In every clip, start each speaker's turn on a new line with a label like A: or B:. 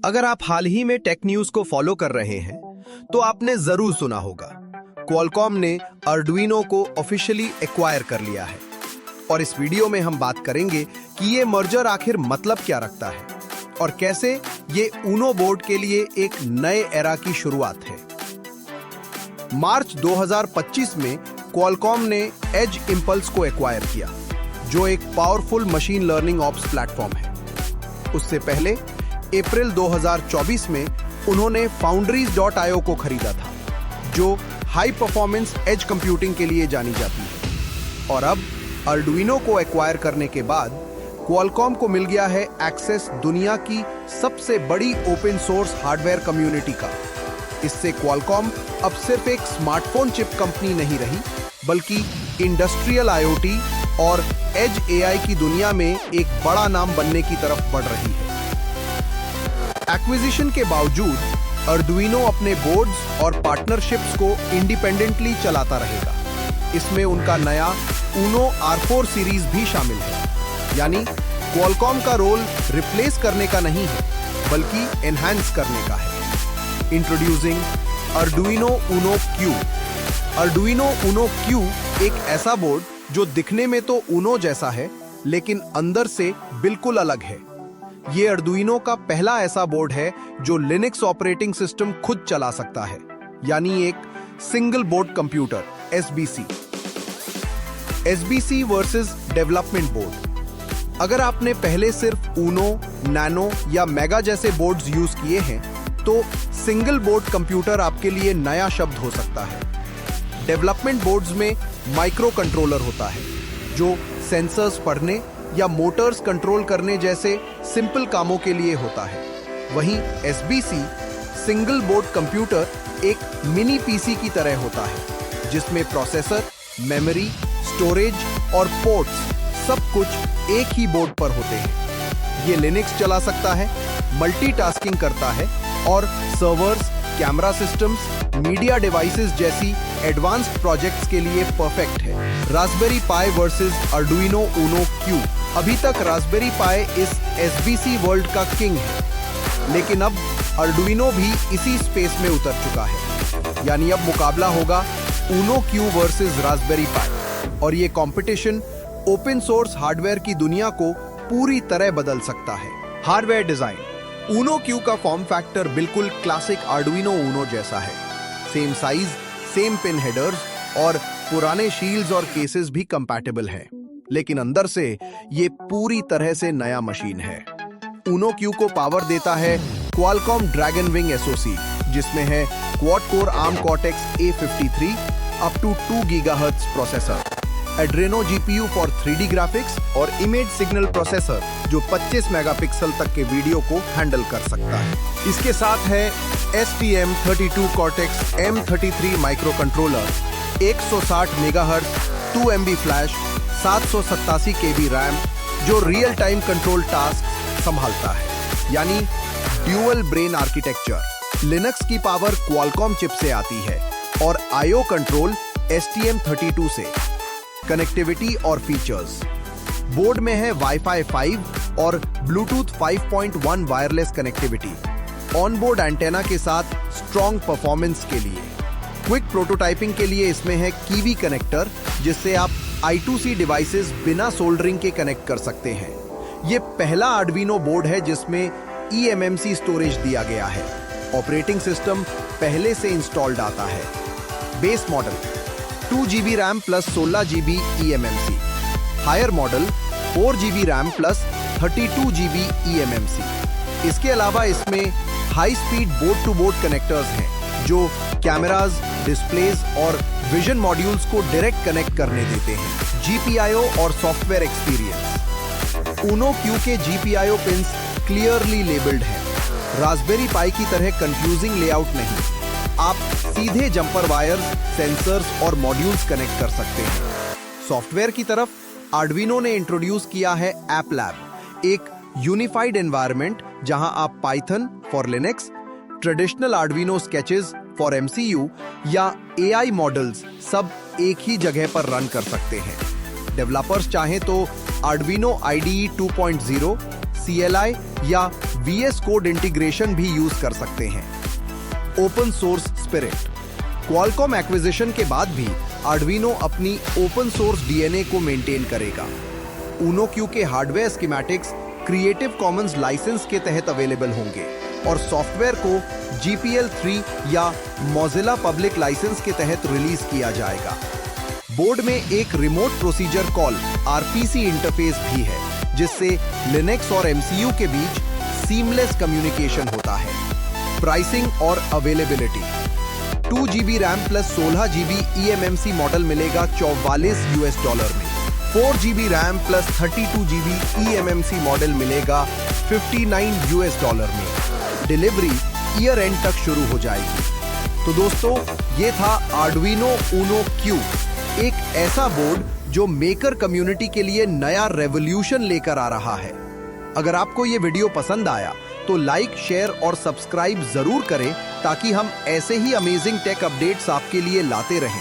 A: अगर आप हाल ही में टेक न्यूज को फॉलो कर रहे हैं तो आपने जरूर सुना होगा क्वालकॉम ने अर्डुइनो को ऑफिशियली एक्वायर कर लिया है। और इस वीडियो में हम बात करेंगे कि ये मर्जर आखिर मतलब क्या रखता है और कैसे ये ऊनो बोर्ड के लिए एक नए एरा की शुरुआत है। मार्च 2025 में क्वालकॉम ने एज इंपल्स को एक्वायर किया, जो एक powerful machine learning ops platform है। उससे पहले अप्रैल 2024 में उन्होंने Foundries.io को खरीदा था, जो हाई परफॉर्मेंस एज कंप्यूटिंग के लिए जानी जाती है। और अब अर्डुइनो को एक्वायर करने के बाद क्वालकॉम को मिल गया है एक्सेस दुनिया की सबसे बड़ी ओपन सोर्स हार्डवेयर कम्युनिटी का। इससे क्वालकॉम अब सिर्फ एक स्मार्टफोन चिप कंपनी नहीं रही, बल्कि इंडस्ट्रियल IoT और एज AI की दुनिया में एक बड़ा नाम बनने की तरफ बढ़ रही है। एक्विजिशन के बावजूद अर्डुइनो अपने बोर्ड्स और पार्टनरशिप्स को इंडिपेंडेंटली चलाता रहेगा। इसमें उनका नया ऊनो R4 सीरीज भी शामिल है। यानी क्वालकॉम का रोल रिप्लेस करने का नहीं है, बल्कि एनहांस करने का है। Introducing Arduino Uno Q। Arduino Uno Q एक ऐसा बोर्ड जो दिखने में तो ऊनो जैसा है, लेकिन अंदर से बिल्कुल अलग है। ये अर्डुइनो का पहला ऐसा बोर्ड है जो लिनक्स ऑपरेटिंग सिस्टम खुद चला सकता है, यानी एक single board computer SBC। SBC versus development board. अगर आपने पहले सिर्फ ऊनो, नैनो या मेगा जैसे बोर्ड्स यूज किए हैं, तो सिंगल बोर्ड कंप्यूटर आपके लिए नया शब्द हो सकता है। डेवलपमेंट बोर्ड्स में माइक्रो कंट्रोलर होता है, जो सेंसर्स पढ़ने या मोटर्स कंट्रोल करने जैसे सिंपल कामों के लिए होता है। वहीं SBC सिंगल बोर्ड कंप्यूटर एक मिनी PC की तरह होता है, जिसमें प्रोसेसर, मेमोरी, स्टोरेज और पोर्ट्स सब कुछ एक ही बोर्ड पर होते हैं। ये लिनक्स चला सकता है, मल्टीटास्किंग करता है और servers, camera systems, media devices जैसी एडवांस्ड प्रोजेक्ट्स के लिए परफेक्ट है। रास्पबेरी पाई वर्सेस अर्डुइनो ऊनो Q। अभी तक रास्पबेरी पाई इस SBC वर्ल्ड का किंग है, लेकिन अब अर्डुइनो भी इसी स्पेस में उतर चुका है। यानी अब मुकाबला होगा ऊनो Q वर्सेस रास्पबेरी पाई, और ये कंपटीशन ओपन सोर्स हार्डवेयर की दुनिया को पूरी तरह बदल सकता है। Hardware design. ऊनो Q का फॉर्म फैक्टर बिल्कुल क्लासिक अर्डुइनो ऊनो जैसा है। Same size, same pin headers और पुराने शील्ड्स और केसेस भी कंपैटिबल हैं। लेकिन अंदर से ये पूरी तरह से नया मशीन है। ऊनो Q को पावर देता है क्वालकॉम ड्रैगन विंग SoC, जिसमें है quad core ARM Cortex A53 up to 2 GHz processor, Adreno GPU for 3D graphics और इमेज सिग्नल प्रोसेसर जो 25 मेगापिक्सल तक के वीडियो को हैंडल कर सकता है। इसके साथ है STM32 Cortex M33 micro controller, 160 MHz 2 MB flash, 787 KB RAM, जो रियल टाइम कंट्रोल टास्क संभालता है। यानी ड्यूअल ब्रेन आर्किटेक्चर। लिनक्स की पावर क्वालकॉम चिप से आती है और IO कंट्रोल STM32 से। कनेक्टिविटी और फीचर्स। बोर्ड में है Wi-Fi 5 और Bluetooth 5.1 wireless connectivity, onboard antenna के साथ स्ट्रॉन्ग परफॉर्मेंस के लिए। क्विक प्रोटोटाइपिंग के लिए इसमें है कीवी कनेक्टर, जिससे आप I2C डिवाइसेस बिना सोल्डरिंग के कनेक्ट कर सकते हैं। ये पहला अर्डुइनो बोर्ड है जिसमें eMMC स्टोरेज दिया गया है। ऑपरेटिंग सिस्टम पहले से इंस्टॉल्ड आता है। Base model 2 GB RAM plus 16 GB eMMC। Higher model 4 GB RAM plus 32 GB eMMC। इसके अलावा इसमें high speed board to board connectors हैं, जो कैमरास, डिस्प्लेस और विजन मॉड्यूल्स को डायरेक्ट कनेक्ट करने देते हैं। GPIO और सॉफ्टवेयर एक्सपीरियंस। ऊनो Q के GPIO पिंस क्लियरली लेबल्ड हैं। रास्पबेरी पाई की तरह कंफ्यूजिंग लेआउट नहीं। आप सीधे जंपर वायर्स, सेंसर्स और मॉड्यूल्स कनेक्ट कर सकते हैं। सॉफ्टवेयर की तरफ अर्डुइनो ने इंट्रोड्यूस किया है ऐप लैब, एक यूनिफाइड एनवायरनमेंट जहां आप Python for Linux, traditional Arduino sketches for MCU या AI मॉडल्स सब एक ही जगह पर रन कर सकते हैं। डेवलपर्स चाहें तो अर्डुइनो IDE 2.0, CLI या VS कोड इंटीग्रेशन भी यूज कर सकते हैं। Open source spirit. Qualcomm acquisition के बाद भी आर्डुइनो अपनी ओपन सोर्स डीएनए को मेंटेन करेगा। ऊनो क्यू के hardware schematics Creative Commons licence के तहत अवेलेबल होंगे और सॉफ्टवेयर को GPL 3 या मोजिला पब्लिक लाइसेंस के तहत रिलीज किया जाएगा। बोर्ड में एक remote procedure call RPC interface भी है, जिससे लिनक्स और MCU के बीच सीमलेस कम्युनिकेशन होता है। प्राइसिंग और availability. 2 GB RAM plus 16 GB eMMC model मिलेगा $44 में। 4 GB RAM plus 32 GB eMMC model मिलेगा $59 में। डिलीवरी ईयर एंड तक शुरू हो जाएगी। तो दोस्तों, ये था आर्डुइनो ऊनो क्यू, एक ऐसा बोर्ड जो मेकर कम्युनिटी के लिए नया रेवोल्यूशन लेकर आ रहा है। अगर आपको ये वीडियो पसंद आया तो लाइक, शेयर और सब्सक्राइब जरूर करें ताकि हम ऐसे ही अमेजिंग टेक अपडेट्स आपके लिए लाते रहें।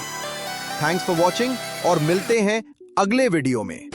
A: थैंक्स फॉर वॉचिंग और मिलते हैं अगले वीडियो में।